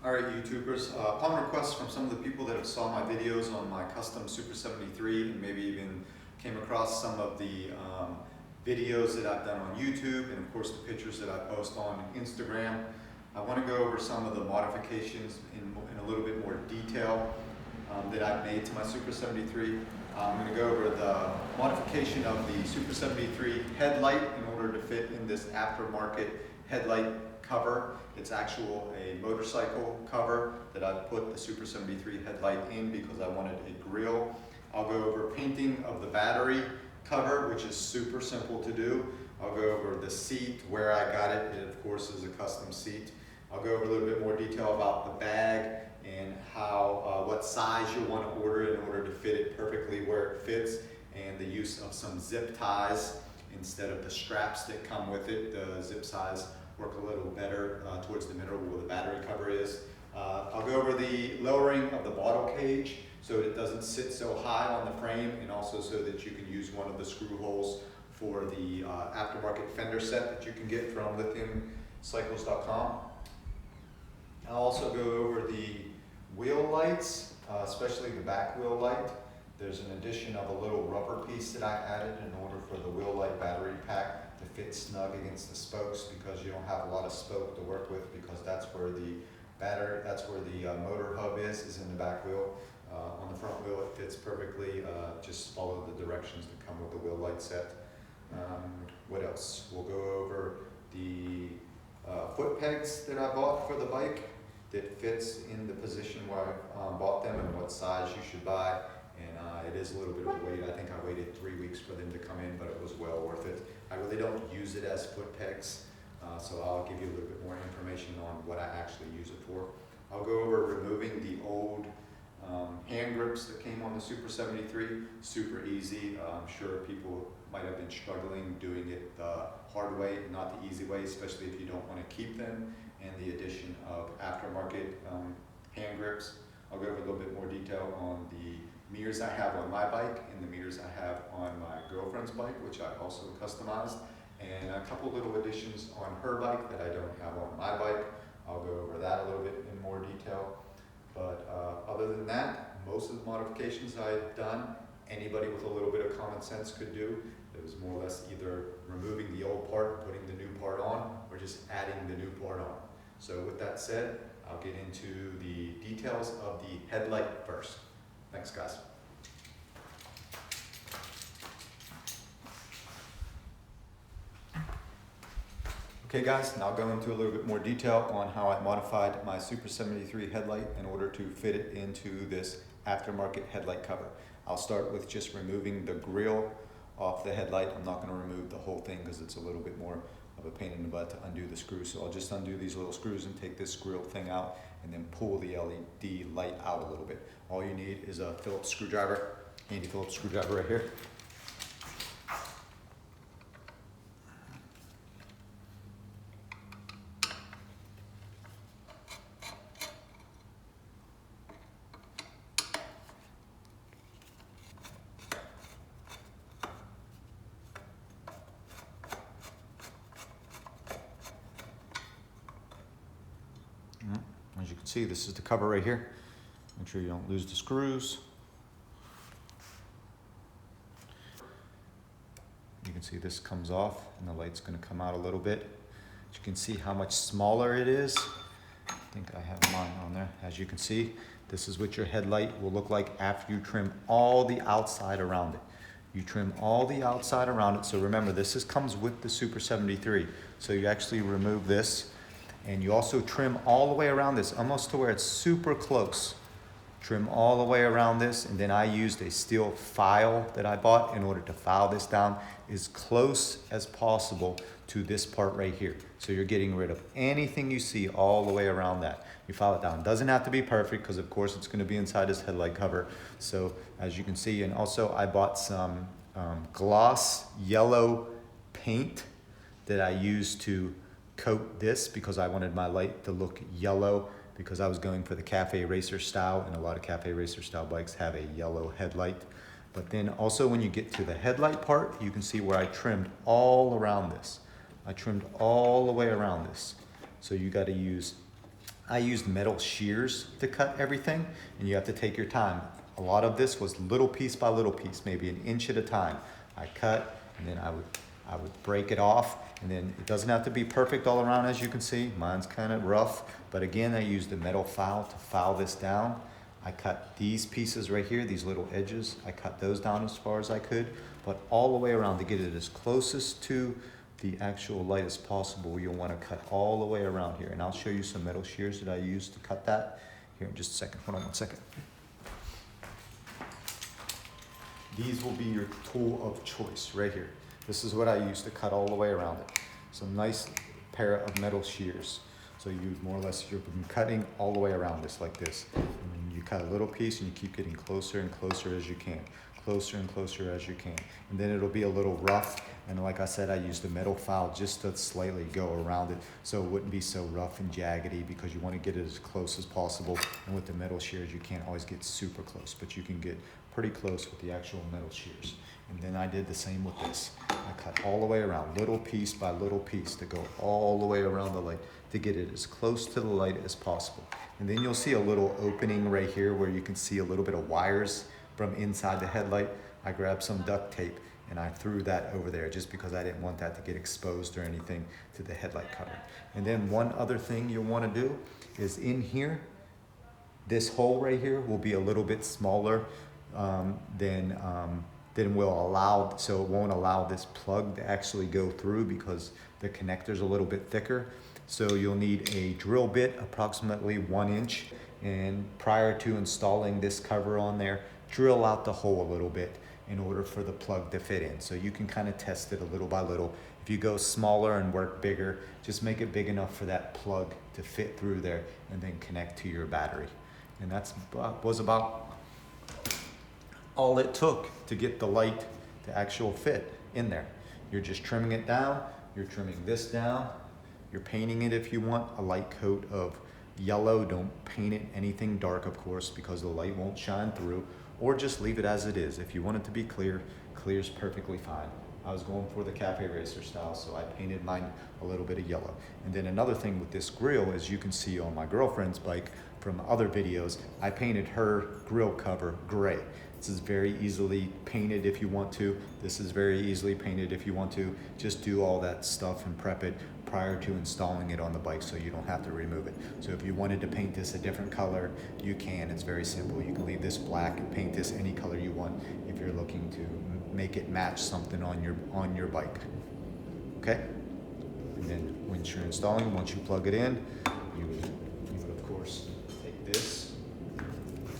Alright YouTubers, upon request from some of the people that have saw my videos on my custom Super 73 and maybe even came across some of the videos that I've done on YouTube and of course the pictures that I post on Instagram, I want to go over some of the modifications in a little bit more detail that I've made to my Super 73. I'm going to go over the modification of the Super 73 headlight in order to fit in this aftermarket headlight cover. It's actual a motorcycle cover that I put the Super 73 headlight in because I wanted a grille. I'll go over painting of the battery cover, which is super simple to do. I'll go over the seat, where I got it. It of course is a custom seat. I'll go over a little bit more detail about the bag and how what size you want to order in order to fit it perfectly where it fits, and the use of some zip ties instead of the straps that come with it. The zip ties work a little better towards the middle where the battery cover is. I'll go over the lowering of the bottle cage so it doesn't sit so high on the frame, and also so that you can use one of the screw holes for the aftermarket fender set that you can get from lithiumcycles.com. I'll also go over the wheel lights, especially the back wheel light. There's an addition of a little rubber piece that I added in order for the wheel light battery pack to fit snug against the spokes, because you don't have a lot of spoke to work with, because that's where the battery, that's where the motor hub is in the back wheel. On the front wheel it fits perfectly. Just follow the directions that come with the wheel light set. What else? We'll go over the foot pegs that I bought for the bike that fits in the position where I bought them, and what size you should buy. And it is a little bit of a wait. I think I waited 3 weeks for them to come in, but it was well worth it. I really don't use it as foot pegs, so I'll give you a little bit more information on what I actually use it for. I'll go over removing the old hand grips that came on the Super 73. Super easy. I'm sure people might have been struggling doing it the hard way, not the easy way, especially if you don't want to keep them, and the addition of aftermarket hand grips. I'll go over a little bit more detail on the mirrors I have on my bike and the mirrors I have on my girlfriend's bike, which I also customized, and a couple little additions on her bike that I don't have on my bike. I'll go over that a little bit in more detail. But other than that, most of the modifications I've done, anybody with a little bit of common sense could do. It was more or less either removing the old part and putting the new part on, or just adding the new part on. So with that said, I'll get into the details of the headlight first. Thanks, guys. Okay guys, now I'll go into a little bit more detail on how I modified my Super 73 headlight in order to fit it into this aftermarket headlight cover. I'll start with just removing the grille off the headlight. I'm not going to remove the whole thing because it's a little bit more of a pain in the butt to undo the screws. So I'll just undo these little screws and take this grille thing out, and then pull the LED light out a little bit. All you need is a Phillips screwdriver, handy Phillips screwdriver right here. As you can see, this is the cover right here. Make sure you don't lose the screws. You can see this comes off and the light's going to come out a little bit. As you can see how much smaller it is. I think I have mine on there. As you can see, this is what your headlight will look like after you trim all the outside around it. You trim all the outside around it. So remember, this comes with the Super 73. So you actually remove this, and you also trim all the way around this, almost to where it's super close. Trim all the way around this, and then I used a steel file that I bought in order to file this down as close as possible to this part right here. So you're getting rid of anything you see all the way around that. You file it down. Doesn't have to be perfect, because of course it's going to be inside this headlight cover. So as you can see, and also I bought some gloss yellow paint that I used to coat this, because I wanted my light to look yellow, because I was going for the cafe racer style, and a lot of cafe racer style bikes have a yellow headlight. But then also when you get to the headlight part, you can see where I trimmed all around this. I trimmed all the way around this. So you got to use I used metal shears to cut everything, and you have to take your time. A lot of this was little piece by little piece, maybe an inch at a time. I cut, and then I would break it off, and then it doesn't have to be perfect all around, as you can see. Mine's kind of rough, but again, I used a metal file to file this down. I cut these pieces right here, these little edges. I cut those down as far as I could, but all the way around to get it as closest to the actual light as possible. You'll want to cut all the way around here, and I'll show you some metal shears that I used to cut that here in just a second. Hold on one second. These will be your tool of choice right here. This is what I use to cut all the way around it. Some nice pair of metal shears. So you more or less, you're cutting all the way around this like this. And you cut a little piece and you keep getting closer and closer as you can. Closer and closer as you can. And then it'll be a little rough. And like I said, I used a metal file just to slightly go around it so it wouldn't be so rough and jaggedy, because you want to get it as close as possible. And with the metal shears, you can't always get super close, but you can get pretty close with the actual metal shears. And then I did the same with this. I cut all the way around, little piece by little piece, to go all the way around the light to get it as close to the light as possible. And then you'll see a little opening right here where you can see a little bit of wires from inside the headlight. I grabbed some duct tape and I threw that over there just because I didn't want that to get exposed or anything to the headlight cover. And then one other thing you'll want to do is in here, this hole right here will be a little bit smaller than will allow, so it won't allow this plug to actually go through because the connector's a little bit thicker. So you'll need a drill bit, approximately 1 inch. And prior to installing this cover on there, drill out the hole a little bit in order for the plug to fit in. So you can kind of test it a little by little. If you go smaller and work bigger, just make it big enough for that plug to fit through there and then connect to your battery. And that was about all it took to get the light to actual fit in there. You're just trimming it down, you're trimming this down, you're painting it if you want a light coat of yellow. Don't paint it anything dark, of course, because the light won't shine through, or just leave it as it is. If you want it to be clear, clear is perfectly fine. I was going for the cafe racer style, so I painted mine a little bit of yellow. And then another thing with this grill, as you can see on my girlfriend's bike from other videos, I painted her grill cover gray. This is very easily painted if you want to. This is very easily painted if you want to. Just do all that stuff and prep it prior to installing it on the bike so you don't have to remove it. So if you wanted to paint this a different color, you can. It's very simple. You can leave this black and paint this any color you want if you're looking to make it match something on your bike. Okay? And then once you're installing, once you plug it in, you would of course take this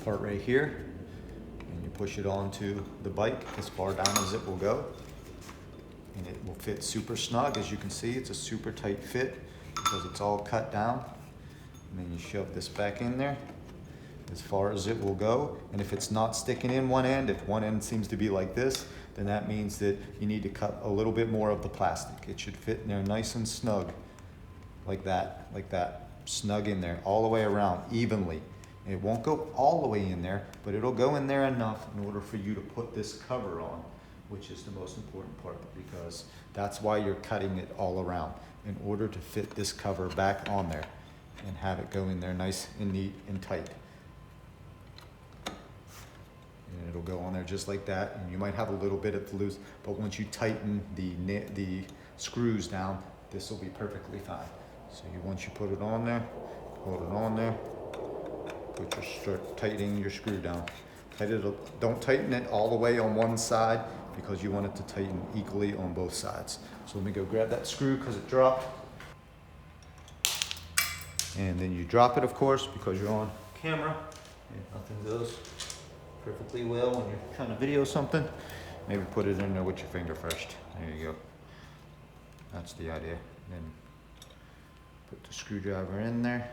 part right here, push it onto the bike as far down as it will go, and it will fit super snug. As you can see, it's a super tight fit because it's all cut down. And then you shove this back in there as far as it will go. And if it's not sticking in one end, if one end seems to be like this, then that means that you need to cut a little bit more of the plastic. It should fit in there nice and snug, like that, snug in there all the way around evenly. It won't go all the way in there, but it'll go in there enough in order for you to put this cover on, which is the most important part, because that's why you're cutting it all around, in order to fit this cover back on there and have it go in there nice and neat and tight. And it'll go on there just like that, and you might have a little bit of loose, but once you tighten the screws down, this will be perfectly fine. So once you put it on there, hold it on there, start tightening your screw down. Don't tighten it all the way on one side because you want it to tighten equally on both sides. So let me go grab that screw because it dropped. And then you drop it, of course, because you're on camera and nothing goes perfectly well when you're trying to video something. Maybe put it in there with your finger first. There you go. That's the idea. Then put the screwdriver in there,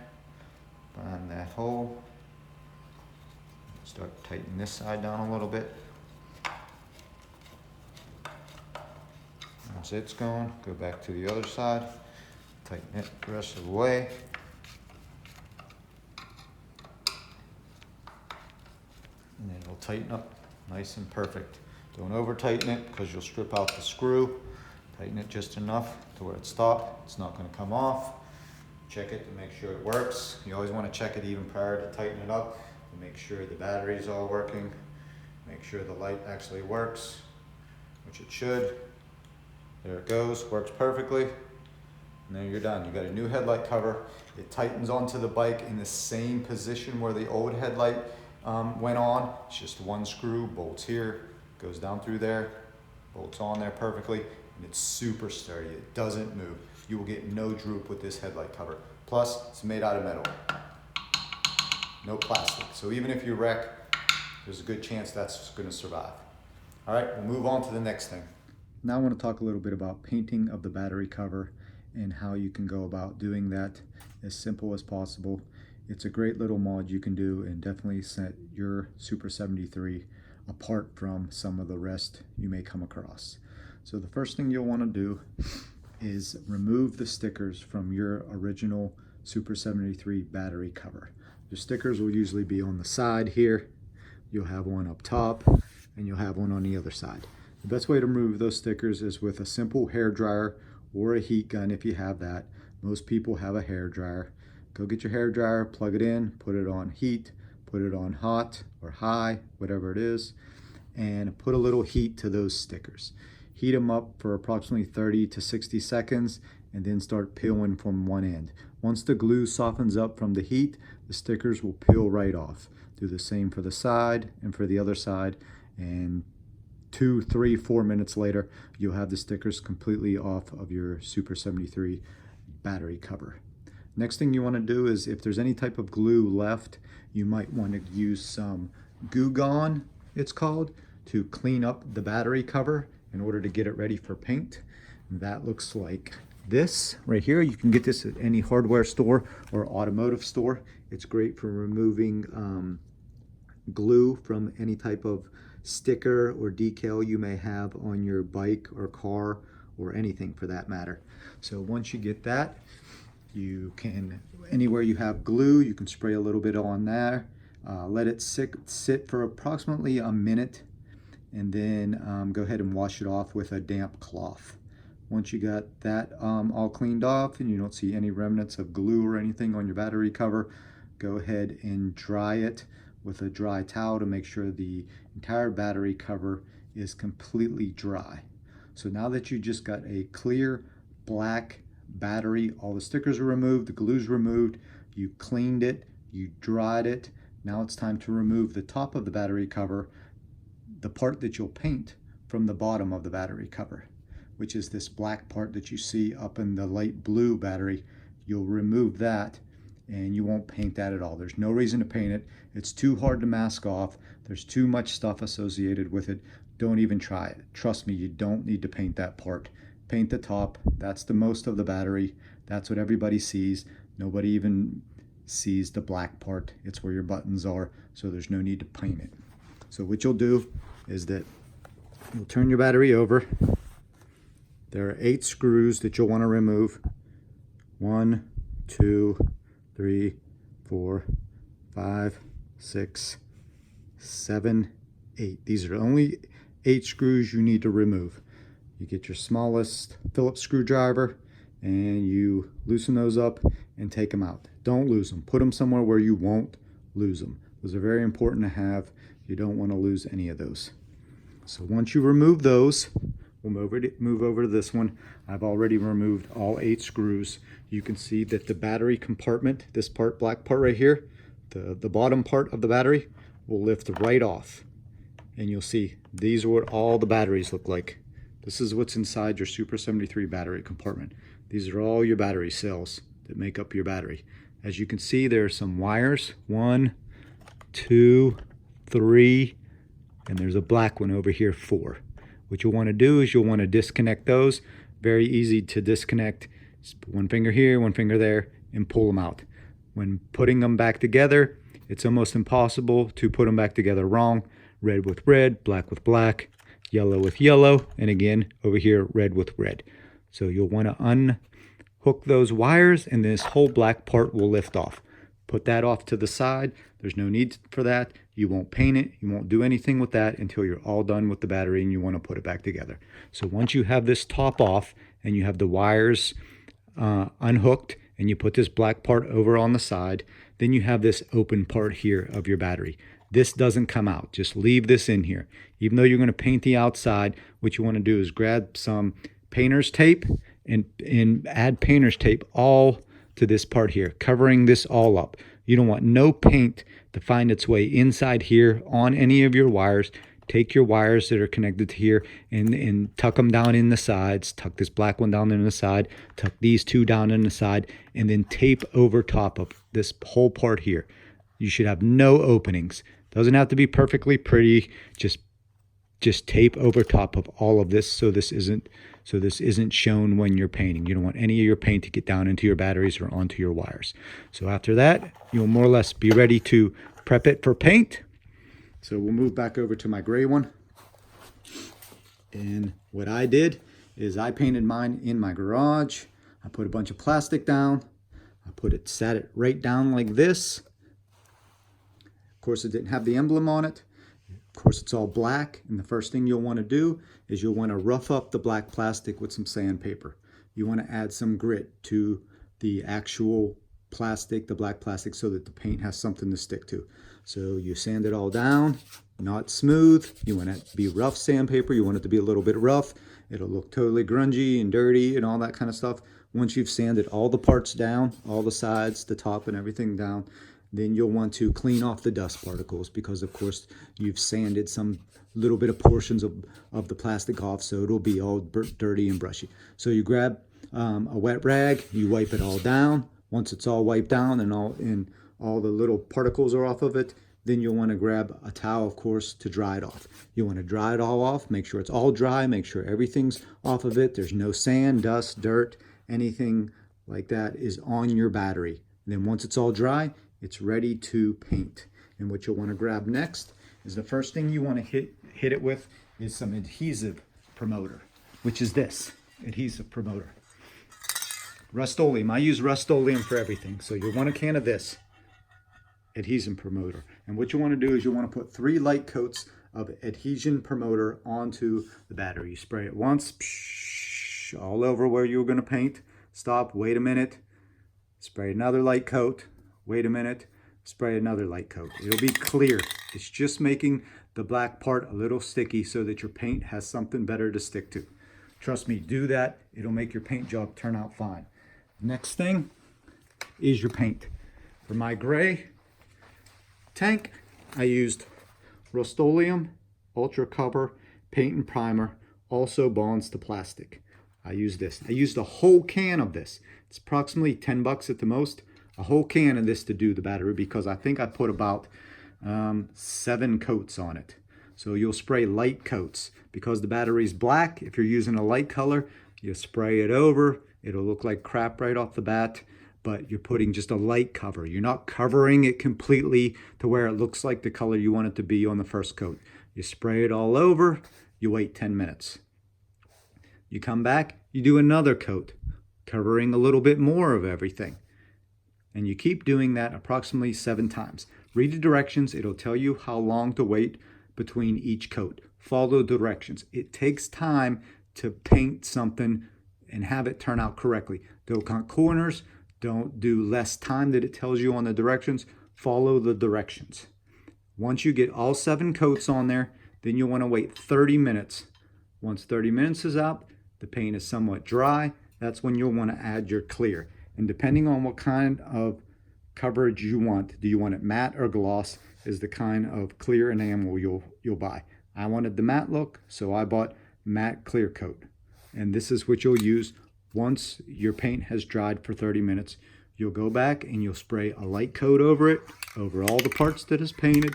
find that hole. Start tightening this side down a little bit. Once it's going, go back to the other side, tighten it the rest of the way. And then it'll tighten up nice and perfect. Don't over tighten it because you'll strip out the screw. Tighten it just enough to where it stops. It's not going to come off. check it to make sure it works. You always want to check it even prior to tightening it up to make sure the battery's all working. Make sure the light actually works, which it should. There it goes, works perfectly. And then you're done. You got a new headlight cover. It tightens onto the bike in the same position where the old headlight went on. It's just one screw, bolts here, goes down through there, bolts on there perfectly, and it's super sturdy. It doesn't move. You will get no droop with this headlight cover. Plus, it's made out of metal, no plastic. So even if you wreck, there's a good chance that's gonna survive. All right, we'll move on to the next thing. Now I want to talk a little bit about painting of the battery cover and how you can go about doing that as simple as possible. It's a great little mod you can do and definitely set your Super 73 apart from some of the rest you may come across. So the first thing you'll want to do is remove the stickers from your original Super 73 battery cover. The stickers will usually be on the side here. You'll have one up top and you'll have one on the other side. The best way to remove those stickers is with a simple hair dryer or a heat gun if you have that. Most people have a hair dryer. Go get your hair dryer, plug it in, put it on heat, put it on hot or high, whatever it is, and put a little heat to those stickers. Heat them up for approximately 30 to 60 seconds and then start peeling from one end. Once the glue softens up from the heat, the stickers will peel right off. Do the same for the side and for the other side, and 2, 3, 4 minutes later, you'll have the stickers completely off of your Super 73 battery cover. Next thing you want to do is, if there's any type of glue left, you might want to use some Goo Gone, it's called, to clean up the battery cover in order to get it ready for paint. And that looks like this right here. You can get this at any hardware store or automotive store. It's great for removing glue from any type of sticker or decal you may have on your bike or car or anything for that matter. So once you get that, you can, anywhere you have glue, you can spray a little bit on there, let it sit for approximately a minute, and then go ahead and wash it off with a damp cloth. Once you got that all cleaned off and you don't see any remnants of glue or anything on your battery cover, go ahead and dry it with a dry towel to make sure the entire battery cover is completely dry. So now that you just got a clear black battery, all the stickers are removed, the glue's removed, you cleaned it, you dried it, now it's time to remove the top of the battery cover, the part that you'll paint from the bottom of the battery cover, which is this black part that you see up in the light blue battery. You'll remove that and you won't paint that at all. There's no reason to paint it. It's too hard to mask off. There's too much stuff associated with it. Don't even try it. Trust me, you don't need to paint that part. Paint the top. That's the most of the battery. That's what everybody sees. Nobody even sees the black part. It's where your buttons are, so there's no need to paint it. So what you'll do is that you'll turn your battery over. There are 8 screws that you'll want to remove. 1, 2, 3, 4, 5, 6, 7, 8. These are only 8 screws you need to remove. You get your smallest Phillips screwdriver and you loosen those up and take them out. Don't lose them. Put them somewhere where you won't lose them. Those are very important to have. You don't want to lose any of those. So once you remove those, we'll move over to this one. I've already removed all 8 screws. You can see that the battery compartment, this part, black part right here, the bottom part of the battery will lift right off. And you'll see these are what all the batteries look like. This is what's inside your Super 73 battery compartment. These are all your battery cells that make up your battery. As you can see, there are some wires. 1, 2, 3, and there's a black one over here, 4. What you'll want to do is you'll want to disconnect those. Very easy to disconnect. Just put one finger here, one finger there, and pull them out. When putting them back together, it's almost impossible to put them back together wrong. Red with red, black with black, yellow with yellow, and again, over here, red with red. So you'll want to unhook those wires, and this whole black part will lift off. Put that off to the side. There's no need for that. You won't paint it. You won't do anything with that until you're all done with the battery and you want to put it back together. So once you have this top off and you have the wires unhooked and you put this black part over on the side, then you have this open part here of your battery. This doesn't come out. Just leave this in here. Even though you're going to paint the outside, what you want to do is grab some painter's tape and add painter's tape all to this part here, covering this all up. You don't want no paint to find its way inside here on any of your wires. Take your wires that are connected to here and tuck them down in the sides. Tuck this black one down in the side. Tuck these two down in the side, and then tape over top of this whole part here. You should have no openings. Doesn't have to be perfectly pretty. Just tape over top of all of this so this isn't shown when you're painting. You don't want any of your paint to get down into your batteries or onto your wires. So after that, you'll more or less be ready to prep it for paint. So we'll move back over to my gray one. And what I did is I painted mine in my garage. I put a bunch of plastic down. Sat it right down like this. Of course, it didn't have the emblem on it. Of course, it's all black, and the first thing you'll want to do is you'll want to rough up the black plastic with some sandpaper. You want to add some grit to the actual plastic, the black plastic, so that the paint has something to stick to. So you sand it all down, not smooth. You want it to be rough sandpaper. You want it to be a little bit rough. It'll look totally grungy and dirty and all that kind of stuff. Once you've sanded all the parts down, all the sides, the top and everything down, then you'll want to clean off the dust particles, because of course you've sanded some little bit of portions of the plastic off, so it'll be all dirty and brushy. So you grab a wet rag, you wipe it all down. Once it's all wiped down and all the little particles are off of it, then you'll want to grab a towel, of course, to dry it off. You want to dry it all off, make sure it's all dry, make sure everything's off of it. There's no sand, dust, dirt, anything like that is on your battery. And then once it's all dry, it's ready to paint. And what you'll want to grab next is the first thing you want to hit it with is some adhesive promoter, which is this adhesive promoter. Rust-Oleum. I use Rust-Oleum for everything. So you'll want a can of this adhesion promoter. And what you want to do is you want to put 3 light coats of adhesion promoter onto the battery. You spray it once, all over where you're going to paint. Stop, wait a minute, spray another light coat, wait a minute, spray another light coat. It'll be clear. It's just making the black part a little sticky so that your paint has something better to stick to. Trust me, do that. It'll make your paint job turn out fine. Next thing is your paint. For my gray tank, I used Rust-Oleum Ultra Cover Paint and Primer, also bonds to plastic. I used this. I used a whole can of this. It's approximately 10 bucks at the most. A whole can of this to do the battery, because I think I put about 7 coats on it. So you'll spray light coats. Because the battery's black, if you're using a light color, you spray it over. It'll look like crap right off the bat, but you're putting just a light cover. You're not covering it completely to where it looks like the color you want it to be on the first coat. You spray it all over, you wait 10 minutes. You come back, you do another coat, covering a little bit more of everything. And you keep doing that approximately 7 times. Read the directions. It'll tell you how long to wait between each coat. Follow the directions. It takes time to paint something and have it turn out correctly. Don't cut corners. Don't do less time that it tells you on the directions. Follow the directions. Once you get all 7 coats on there, then you'll want to wait 30 minutes. Once 30 minutes is up, the paint is somewhat dry. That's when you'll want to add your clear. And depending on what kind of coverage you want, do you want it matte or gloss, is the kind of clear enamel you'll buy. I wanted the matte look, so I bought matte clear coat. And this is what you'll use once your paint has dried for 30 minutes. You'll go back and you'll spray a light coat over it, over all the parts that is painted.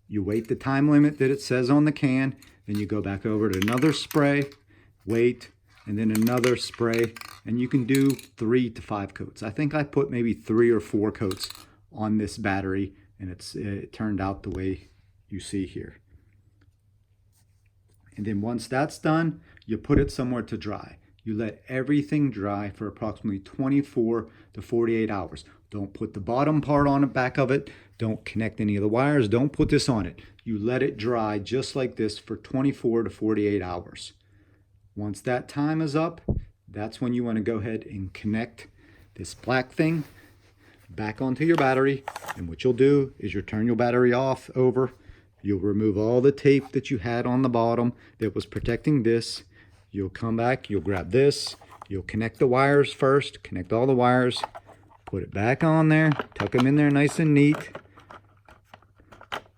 You wait the time limit that it says on the can, then you go back over to another spray, wait, and then another spray, and you can do 3 to 5 coats. I think I put maybe 3 or 4 coats on this battery, and it turned out the way you see here. And then once that's done, you put it somewhere to dry. You let everything dry for approximately 24 to 48 hours. Don't put the bottom part on the back of it. Don't connect any of the wires. Don't put this on it. You let it dry just like this for 24 to 48 hours. Once that time is up, that's when you want to go ahead and connect this black thing back onto your battery, and what you'll do is you'll turn your battery off over. You'll remove all the tape that you had on the bottom that was protecting this. You'll come back, you'll grab this, you'll connect the wires first, connect all the wires, put it back on there, tuck them in there nice and neat.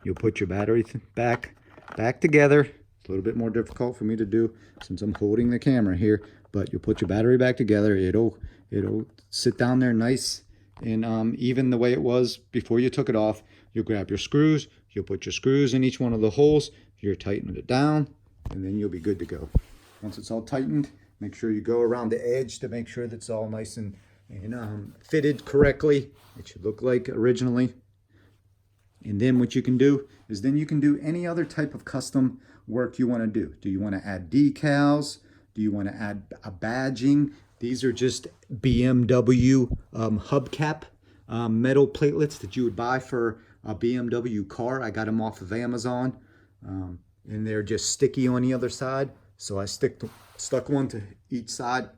You'll put your battery back together. It's a little bit more difficult for me to do since I'm holding the camera here, but you'll put your battery back together. It'll sit down there nice and even the way it was before you took it off. You'll grab your screws, you'll put your screws in each one of the holes, you'll tighten it down, and then you'll be good to go. Once it's all tightened, make sure you go around the edge to make sure that's all nice and fitted correctly. It should look like originally. And then what you can do is then you can do any other type of custom work you want to do. Do you want to add decals? Do you want to add a badging? These are just BMW hubcap metal platelets that you would buy for a BMW car. I got them off of Amazon, and they're just sticky on the other side. So I stuck one to each side.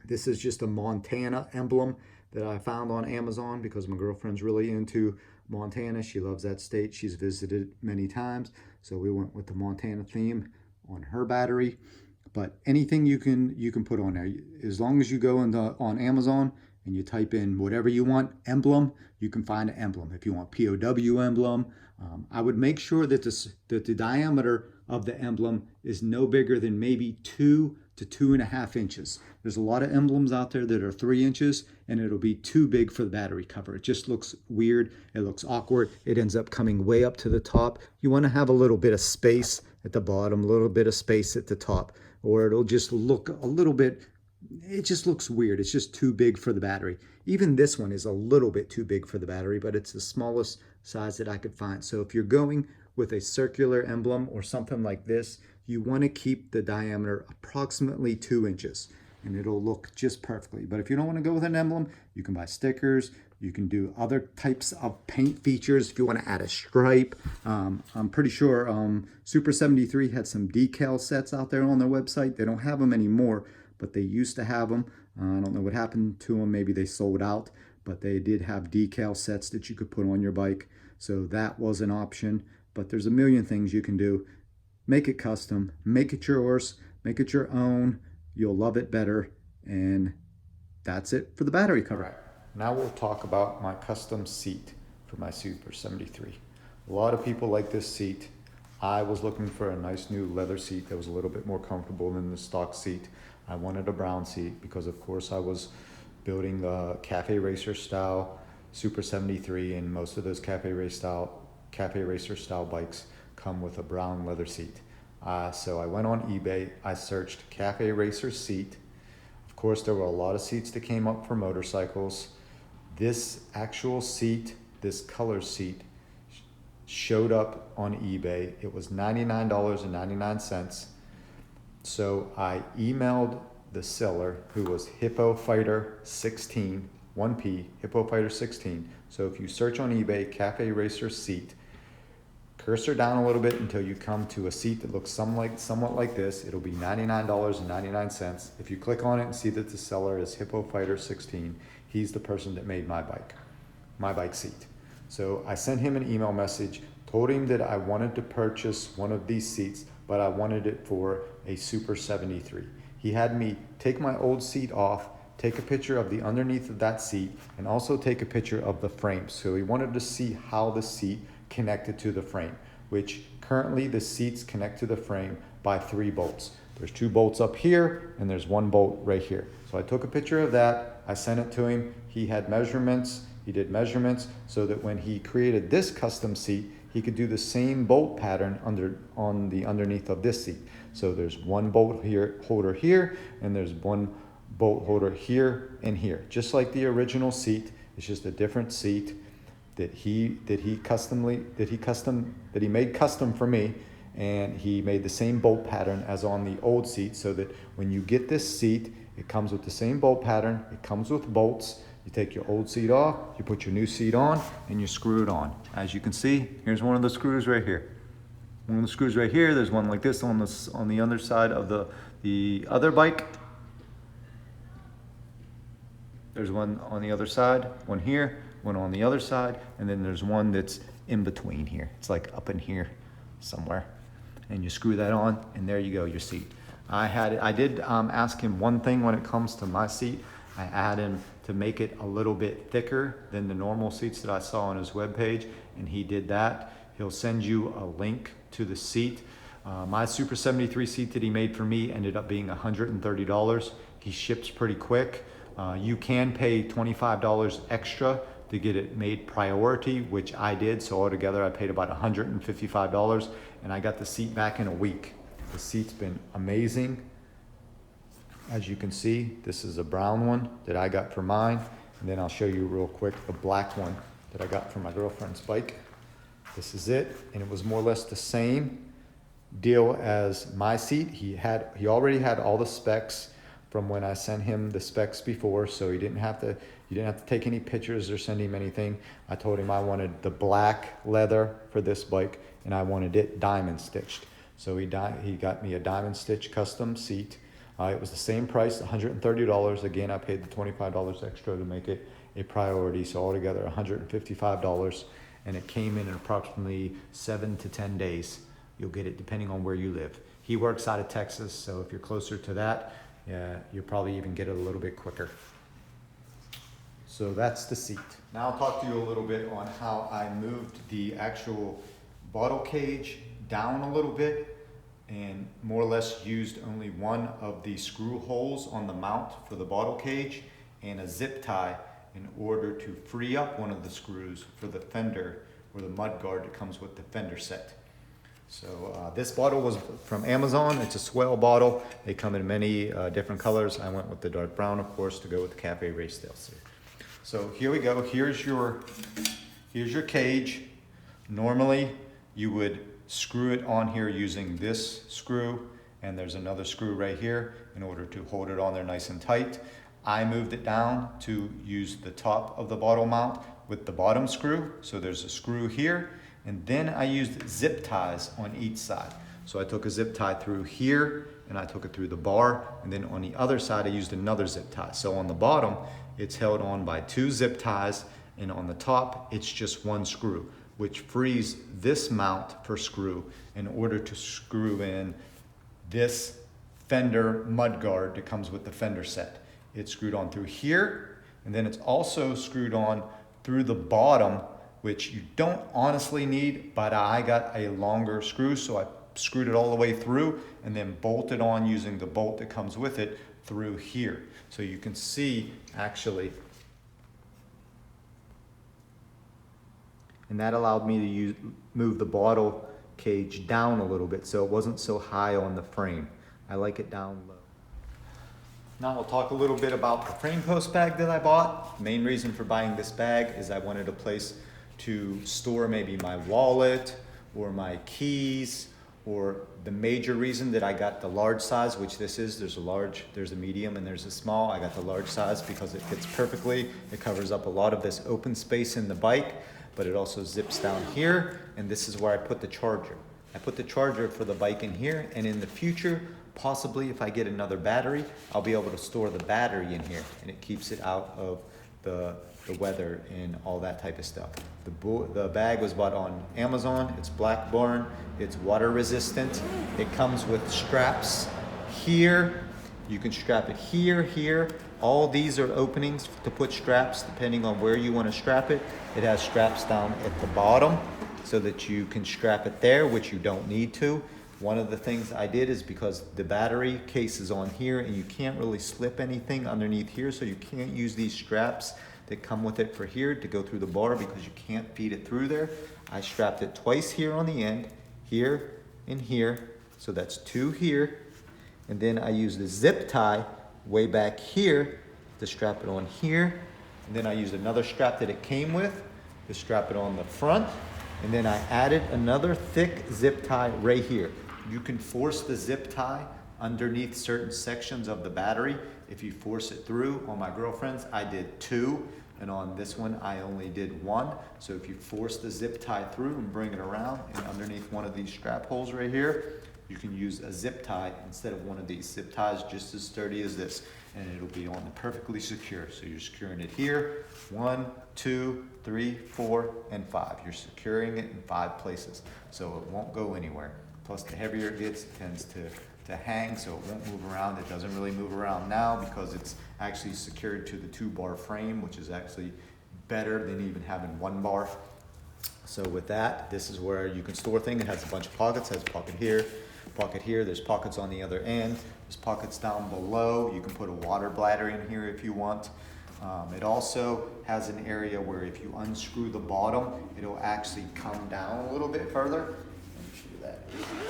This is just a Montana emblem that I found on Amazon because my girlfriend's really into Montana. She loves that state. She's visited many times. So we went with the Montana theme on her battery. But anything you can put on there, as long as you go on Amazon and you type in whatever you want, emblem, you can find an emblem. If you want POW emblem, I would make sure that the diameter of the emblem is no bigger than maybe 2 to 2.5 inches. There's a lot of emblems out there that are 3 inches, and it'll be too big for the battery cover. It just looks weird. It looks awkward. It ends up coming way up to the top. You want to have a little bit of space at the bottom, a little bit of space at the top, or it'll just look a little bit, it just looks weird. It's just too big for the battery. Even this one is a little bit too big for the battery, but it's the smallest size that I could find. So if you're going with a circular emblem or something like this, you want to keep the diameter approximately 2 inches, and it'll look just perfectly. But if you don't want to go with an emblem, you can buy stickers. You can do other types of paint features if you want to add a stripe. I'm pretty sure Super73 had some decal sets out there on their website. They don't have them anymore, but they used to have them. I don't know what happened to them. Maybe they sold out, but they did have decal sets that you could put on your bike. So that was an option, but there's a million things you can do. Make it custom, make it yours, make it your own. You'll love it better. And that's it for the battery cover. Now we'll talk about my custom seat for my Super 73. A lot of people like this seat. I was looking for a nice new leather seat that was a little bit more comfortable than the stock seat. I wanted a brown seat because of course I was building the Cafe Racer style Super 73, and most of those Cafe Racer style bikes come with a brown leather seat. So I went on eBay, I searched Cafe Racer seat. Of course there were a lot of seats that came up for motorcycles. This actual seat, this color seat, showed up on eBay. It was $99.99. So I emailed the seller, who was Hippo Fighter 16, 1P, Hippo Fighter 16. So if you search on eBay, Cafe Racer seat, cursor down a little bit until you come to a seat that looks somewhat like this. It'll be $99.99. If you click on it and see that the seller is Hippo Fighter 16, he's the person that made my bike seat. So I sent him an email message, told him that I wanted to purchase one of these seats, but I wanted it for a Super 73. He had me take my old seat off, take a picture of the underneath of that seat, and also take a picture of the frame. So he wanted to see how the seat connected to the frame, which currently the seats connect to the frame by 3 bolts. There's 2 bolts up here and there's 1 bolt right here. So I took a picture of that, I sent it to him. He had measurements, he did measurements so that when he created this custom seat, he could do the same bolt pattern on the underneath of this seat. So there's 1 bolt holder here, and there's 1 bolt holder here and here. Just like the original seat, it's just a different seat that he made custom for me, and he made the same bolt pattern as on the old seat, so that when you get this seat, it comes with the same bolt pattern, it comes with bolts. You take your old seat off, you put your new seat on, and you screw it on. As you can see, here's one of the screws right here. One of the screws right here, there's one like this on the underside of the other bike. There's one on the other side, one here, one on the other side, and then there's one that's in between here. It's like up in here somewhere. And you screw that on, and there you go, your seat. I did ask him one thing when it comes to my seat. I asked him to make it a little bit thicker than the normal seats that I saw on his webpage, and he did that. He'll send you a link to the seat. My Super 73 seat that he made for me ended up being $130. He ships pretty quick. You can pay $25 extra to get it made priority, which I did. So altogether I paid about $155, and I got the seat back in a week. The seat's been amazing. As you can see, this is a brown one that I got for mine. And then I'll show you real quick the black one that I got for my girlfriend's bike. This is it, and it was more or less the same deal as my seat. He already had all the specs from when I sent him the specs before, so you didn't have to take any pictures or send him anything. I told him I wanted the black leather for this bike, and I wanted it diamond stitched. So he got me a diamond stitch custom seat. It was the same price, $130. Again, I paid the $25 extra to make it a priority, so altogether $155, and it came in approximately 7 to 10 days. You'll get it depending on where you live. He works out of Texas, so if you're closer to that, you'll probably even get it a little bit quicker. So that's the seat. Now I'll talk to you a little bit on how I moved the actual bottle cage down a little bit and more or less used only one of the screw holes on the mount for the bottle cage and a zip tie in order to free up one of the screws for the fender or the mud guard that comes with the fender set. So this bottle was from Amazon. It's a swell bottle. They come in many different colors. I went with the dark brown, of course, to go with the Cafe Race Tails. So here we go. Here's your cage. Normally you would screw it on here using this screw, and there's another screw right here in order to hold it on there nice and tight. I moved it down to use the top of the bottle mount with the bottom screw. So there's a screw here, and then I used zip ties on each side. So I took a zip tie through here, and I took it through the bar, and then on the other side I used another zip tie. So on the bottom it's held on by 2 zip ties, and on the top it's just 1 screw, which frees this mount per screw in order to screw in this fender mud guard that comes with the fender set. It's screwed on through here, and then it's also screwed on through the bottom, which you don't honestly need, but I got a longer screw, so I screwed it all the way through and then bolted on using the bolt that comes with it through here. So you can see actually, and that allowed me to move the bottle cage down a little bit so it wasn't so high on the frame. I like it down low. Now we'll talk a little bit about the frame post bag that I bought. The main reason for buying this bag is I wanted a place to store maybe my wallet or my keys, or the major reason that I got the large size, which this is, there's a large, there's a medium, and there's a small. I got the large size because it fits perfectly. It covers up a lot of this open space in the bike, but it also zips down here, and this is where I put the charger. I put the charger for the bike in here, and in the future, possibly if I get another battery, I'll be able to store the battery in here, and it keeps it out of the weather and all that type of stuff. The bag was bought on Amazon. It's Black Barn. It's water resistant. It comes with straps here. You can strap it here, here. All these are openings to put straps depending on where you want to strap it. It has straps down at the bottom so that you can strap it there, which you don't need to. One of the things I did is because the battery case is on here and you can't really slip anything underneath here, so you can't use these straps that come with it for here to go through the bar because you can't feed it through there. I strapped it twice here on the end, here and here, so that's 2 here. And then I used a zip tie way back here to strap it on here. And then I used another strap that it came with to strap it on the front. And then I added another thick zip tie right here. You can force the zip tie underneath certain sections of the battery. If you force it through, on my girlfriend's, I did 2, and on this one, I only did 1. So if you force the zip tie through and bring it around, and underneath one of these strap holes right here, you can use a zip tie instead of one of these. Zip ties just as sturdy as this. and it'll be on perfectly secure. So you're securing it here, 1, 2, 3, 4, and 5. You're securing it in 5 places, so it won't go anywhere. Plus, the heavier it gets, it tends to hang, so it won't move around. It doesn't really move around now because it's actually secured to the 2-bar frame, which is actually better than even having 1 bar. So with that, this is where you can store things. It has a bunch of pockets. It has a pocket here, there's pockets on the other end, there's pockets down below. You can put a water bladder in here if you want. It also has an area where if you unscrew the bottom, it'll actually come down a little bit further. Let me show you that.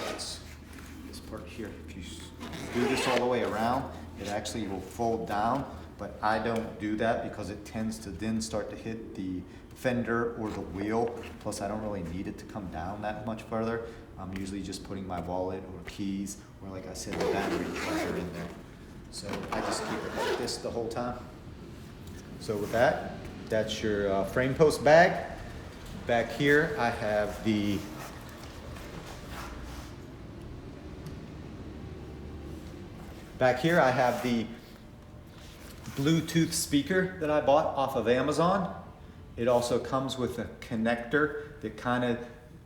That's this part here. If you do this all the way around, it actually will fold down, but I don't do that because it tends to then start to hit the fender or the wheel. Plus, I don't really need it to come down that much further. I'm usually just putting my wallet or keys, or like I said, the battery charger in there. So I just keep it like this the whole time. So with that, that's your frame post bag. Back here, I have the Bluetooth speaker that I bought off of Amazon. It also comes with a connector that kind of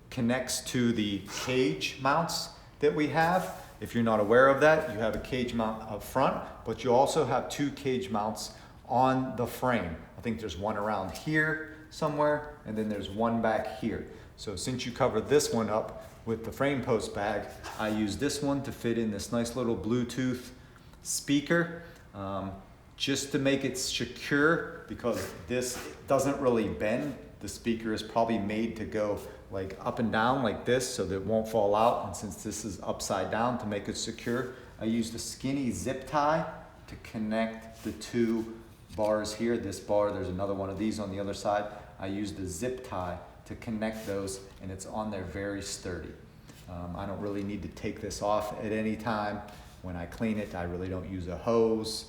connects to the cage mounts that we have. If you're not aware of that, you have a cage mount up front, but you also have 2 cage mounts on the frame. I think there's one around here somewhere, and then there's one back here. So since you cover this one up with the frame post bag, I use this one to fit in this nice little Bluetooth speaker, just to make it secure, because this doesn't really bend. The speaker is probably made to go like up and down like this so that it won't fall out. And since this is upside down, to make it secure, I used a skinny zip tie to connect the 2 bars here. This bar, there's another one of these on the other side. I used a zip tie to connect those, and it's on there very sturdy. I don't really need to take this off at any time. When I clean it, I really don't use a hose.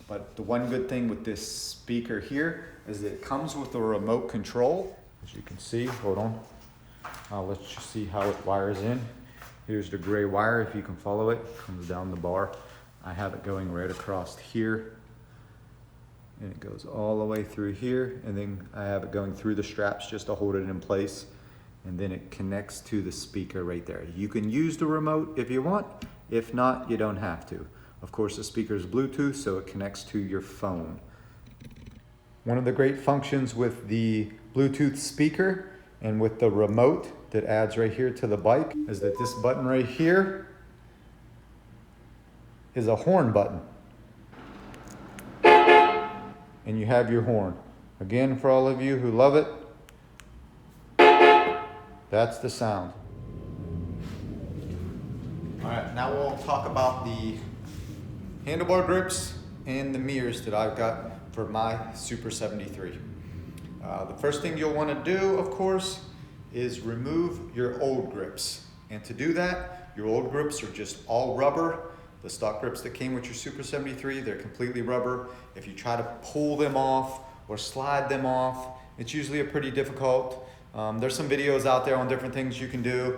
But the one good thing with this speaker here is that it comes with a remote control. As you can see, hold on. I'll let you see how it wires in. Here's the gray wire, if you can follow it. It comes down the bar. I have it going right across here. And it goes all the way through here. And then I have it going through the straps just to hold it in place. And then it connects to the speaker right there. You can use the remote if you want. If not, you don't have to. Of course, the speaker is Bluetooth, so it connects to your phone. One of the great functions with the Bluetooth speaker and with the remote that adds right here to the bike is that this button right here is a horn button. And you have your horn. Again, for all of you who love it, that's the sound. All right, now we'll talk about the handlebar grips and the mirrors that I've got for my Super 73. The first thing you'll want to do, of course, is remove your old grips. And to do that, your old grips are just all rubber. The stock grips that came with your Super 73, they're completely rubber. If you try to pull them off or slide them off, it's usually a pretty difficult. There's some videos out there on different things you can do.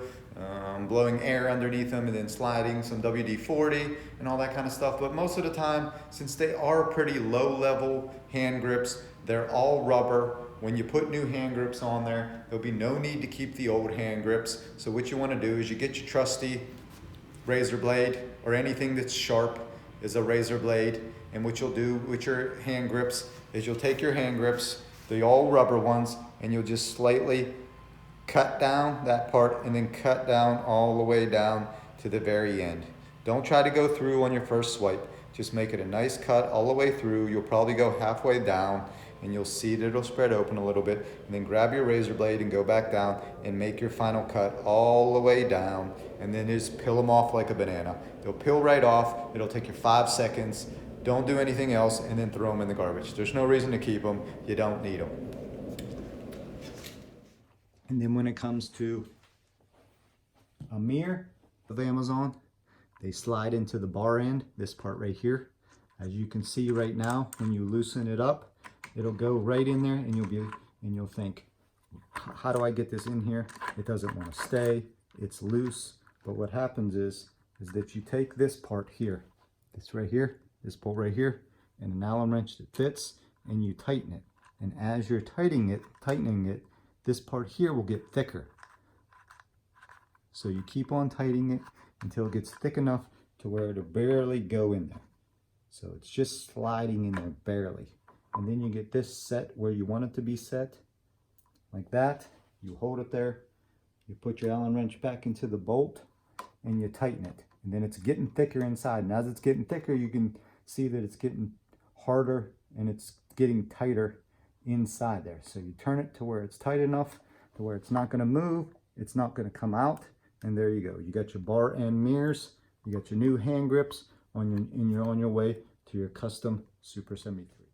Blowing air underneath them and then sliding some WD-40 and all that kind of stuff. But most of the time, since they are pretty low level hand grips, they're all rubber. When you put new hand grips on there, there'll be no need to keep the old hand grips. So what you want to do is you get your trusty razor blade, or anything that's sharp is a razor blade. And what you'll do with your hand grips is you'll take your hand grips, the all rubber ones, and you'll just slightly cut down that part and then cut down all the way down to the very end. Don't try to go through on your first swipe. Just make it a nice cut all the way through. You'll probably go halfway down and you'll see that it'll spread open a little bit. And then grab your razor blade and go back down and make your final cut all the way down. And then just peel them off like a banana. They'll peel right off. It'll take you 5 seconds. Don't do anything else, and then throw them in the garbage. There's no reason to keep them. You don't need them. And then when it comes to a mirror of Amazon, they slide into the bar end, this part right here. As you can see right now, when you loosen it up, it'll go right in there, and you'll think, how do I get this in here? It doesn't want to stay. It's loose. But what happens is that you take this part here, this right here, this bolt right here, and an Allen wrench that fits, and you tighten it. And as you're tightening it, this part here will get thicker. So you keep on tightening it until it gets thick enough to where it'll barely go in there. So it's just sliding in there barely. And then you get this set where you want it to be set, like that. You hold it there, you put your Allen wrench back into the bolt, and you tighten it. And then it's getting thicker inside. And as it's getting thicker, you can see that it's getting harder and it's getting tighter inside there. So you turn it to where it's tight enough to where it's not going to move, it's not going to come out, and there you go. You got your bar end mirrors, you got your new hand grips and you're on your way to your custom Super 73.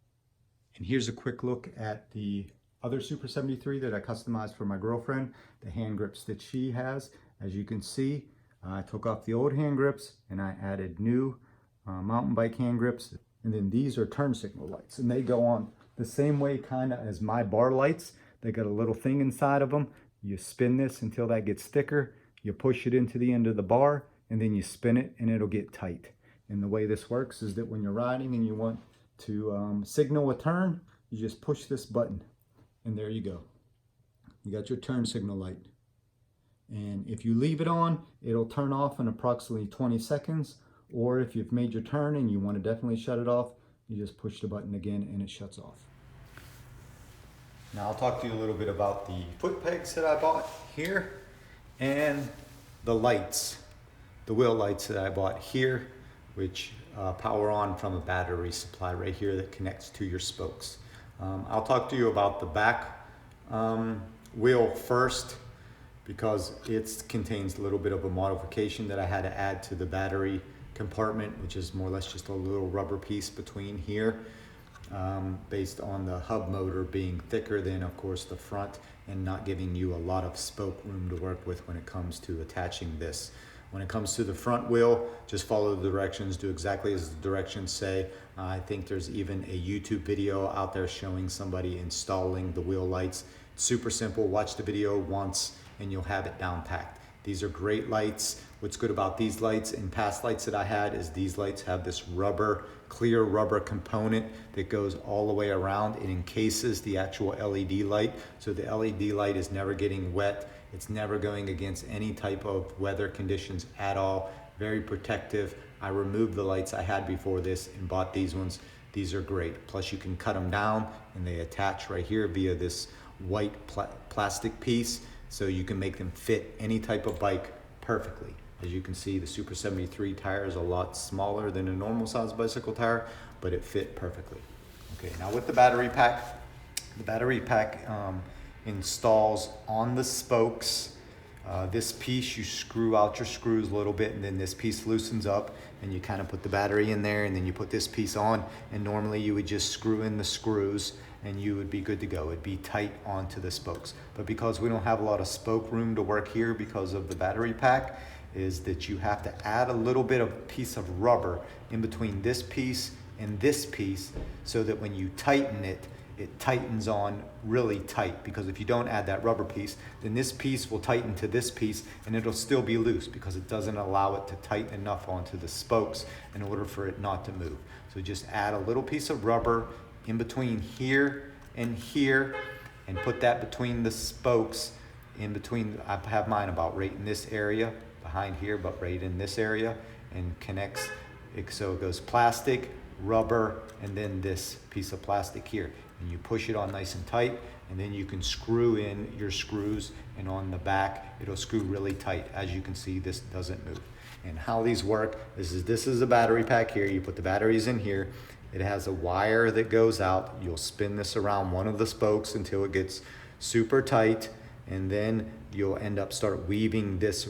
And here's a quick look at the other Super 73 that I customized for my girlfriend, the hand grips that she has. As you can see, I took off the old hand grips and I added new mountain bike hand grips. And then these are turn signal lights, and they go on the same way kind of as my bar lights. They got a little thing inside of them. You spin this until that gets thicker. You push it into the end of the bar, and then you spin it and it'll get tight. And the way this works is that when you're riding and you want to signal a turn, you just push this button, and there you go. You got your turn signal light. And if you leave it on, it'll turn off in approximately 20 seconds. Or if you've made your turn and you want to definitely shut it off, you just push the button again and it shuts off. Now I'll talk to you a little bit about the foot pegs that I bought here and the lights, the wheel lights that I bought here, which power on from a battery supply right here that connects to your spokes. I'll talk to you about the back wheel first, because it contains a little bit of a modification that I had to add to the battery compartment, which is more or less just a little rubber piece between here, based on the hub motor being thicker than, of course, the front, and not giving you a lot of spoke room to work with when it comes to attaching this. When it comes to the front wheel, just follow the directions, do exactly as the directions say. I think there's even a YouTube video out there showing somebody installing the wheel lights. It's super simple. Watch the video once and you'll have it down packed. These are great lights. What's good about these lights and past lights that I had is these lights have this rubber, clear rubber component that goes all the way around. It encases the actual LED light, so the LED light is never getting wet. It's never going against any type of weather conditions at all. Very protective. I removed the lights I had before this and bought these ones. These are great. Plus you can cut them down and they attach right here via this white plastic piece, so you can make them fit any type of bike perfectly. As you can see, the Super 73 tire is a lot smaller than a normal size bicycle tire, but it fit perfectly. Okay, now with the battery pack installs on the spokes. This piece, you screw out your screws a little bit, and then this piece loosens up, and you kind of put the battery in there, and then you put this piece on, and normally you would just screw in the screws and you would be good to go. It'd be tight onto the spokes. But because we don't have a lot of spoke room to work here because of the battery pack, is that you have to add a little bit of piece of rubber in between this piece and this piece, so that when you tighten it, it tightens on really tight. Because if you don't add that rubber piece, then this piece will tighten to this piece and it'll still be loose, because it doesn't allow it to tighten enough onto the spokes in order for it not to move. So just add a little piece of rubber in between here, and put that between the spokes, in between. I have mine about right in this area, behind here, but right in this area, and connects it, so it goes plastic, rubber, and then this piece of plastic here. And you push it on nice and tight, and then you can screw in your screws, and on the back it'll screw really tight. As you can see, this doesn't move. And how these work is this is a battery pack here. You put the batteries in here. It has a wire that goes out. You'll spin this around one of the spokes until it gets super tight, and then you'll end up start weaving this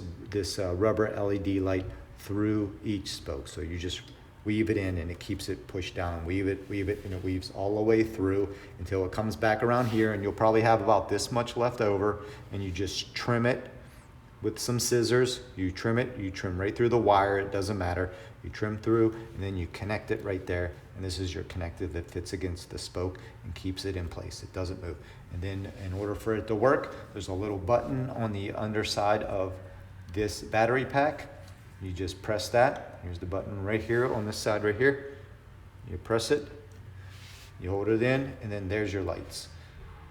rubber LED light through each spoke. So you just weave it in and it keeps it pushed down. Weave it, and it weaves all the way through until it comes back around here, and you'll probably have about this much left over, and you just trim it with some scissors. You trim right through the wire, it doesn't matter. You trim through, and then you connect it right there, and this is your connector that fits against the spoke and keeps it in place. It doesn't move. And then in order for it to work, there's a little button on the underside of this battery pack. You just press that. Here's the button right here on this side right here. You press it, you hold it in, and then there's your lights.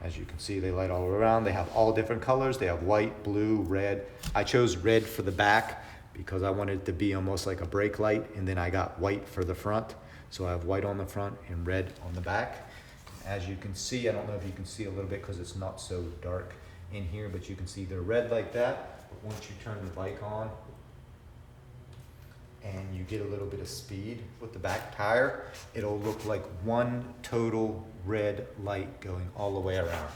As you can see, they light all around. They have all different colors. They have white, blue, red. I chose red for the back because I wanted it to be almost like a brake light, and then I got white for the front. So I have white on the front and red on the back. As you can see, I don't know if you can see a little bit because it's not so dark in here, but you can see they're red like that. But once you turn the bike on and you get a little bit of speed with the back tire, it'll look like one total red light going all the way around.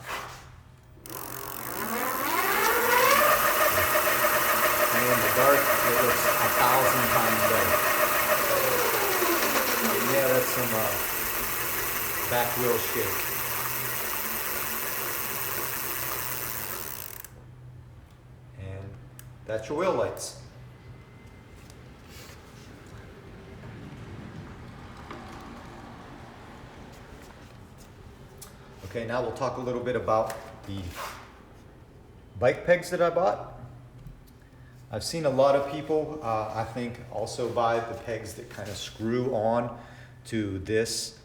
And in the dark, it looks 1,000 times better. Yeah, that's some back wheel shake. And that's your wheel lights. Okay, now we'll talk a little bit about the bike pegs that I bought. I've seen a lot of people, I think, also buy the pegs that kind of screw on to this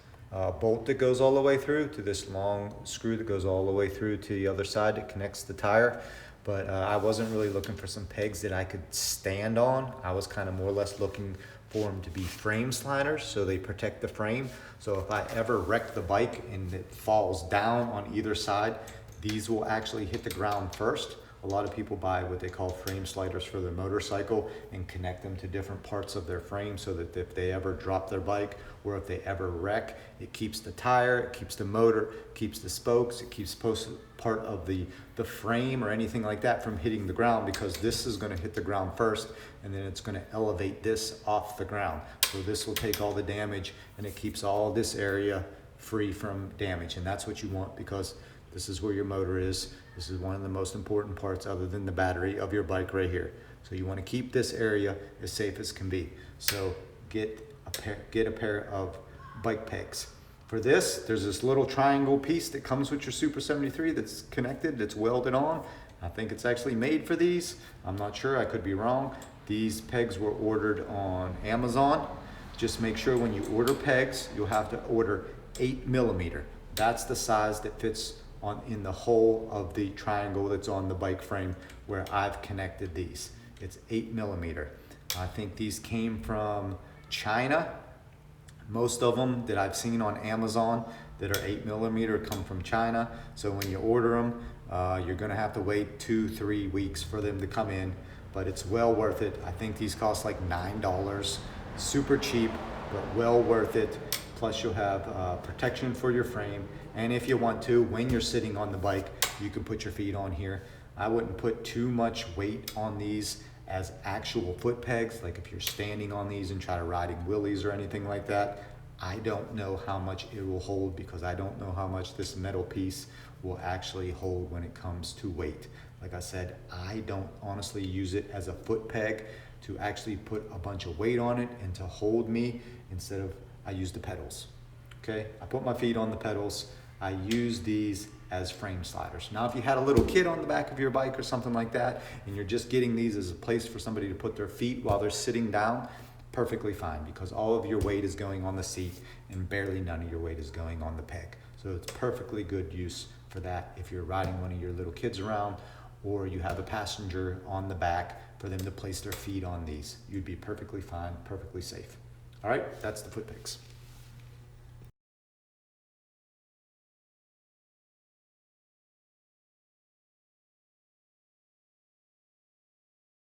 bolt that goes all the way through, to this long screw that goes all the way through to the other side that connects the tire. But I wasn't really looking for some pegs that I could stand on. I was kind of more or less looking for them to be frame sliders so they protect the frame. So if I ever wreck the bike and it falls down on either side, these will actually hit the ground first. A lot of people buy what they call frame sliders for their motorcycle and connect them to different parts of their frame so that if they ever drop their bike or if they ever wreck, it keeps the tire, it keeps the motor, keeps the spokes, it keeps part of the frame or anything like that from hitting the ground, because this is going to hit the ground first and then it's going to elevate this off the ground. So this will take all the damage and it keeps all this area free from damage, and that's what you want, because this is where your motor is. This is one of the most important parts other than the battery of your bike right here. So you want to keep this area as safe as can be. So get a pair of bike pegs. For this, there's this little triangle piece that comes with your Super 73 that's connected, that's welded on. I think it's actually made for these. I'm not sure, I could be wrong. These pegs were ordered on Amazon. Just make sure when you order pegs, you'll have to order 8mm. That's the size that fits in the hole of the triangle that's on the bike frame where I've connected these. It's 8mm. I think these came from China. Most of them that I've seen on Amazon that are 8mm come from China. So when you order them, you're gonna have to wait 2-3 weeks for them to come in, but it's well worth it. I think these cost like $9, super cheap, but well worth it. Plus you'll have protection for your frame. And if you want to, when you're sitting on the bike, you can put your feet on here. I wouldn't put too much weight on these as actual foot pegs. Like if you're standing on these and try to riding wheelies or anything like that, I don't know how much it will hold, because I don't know how much this metal piece will actually hold when it comes to weight. Like I said, I don't honestly use it as a foot peg to actually put a bunch of weight on it and to hold me. Instead of, I use the pedals. Okay, I put my feet on the pedals. I use these as frame sliders. Now, if you had a little kid on the back of your bike or something like that, and you're just getting these as a place for somebody to put their feet while they're sitting down, perfectly fine, because all of your weight is going on the seat and barely none of your weight is going on the peg. So it's perfectly good use for that if you're riding one of your little kids around, or you have a passenger on the back for them to place their feet on these. You'd be perfectly fine, perfectly safe. All right, that's the foot pegs.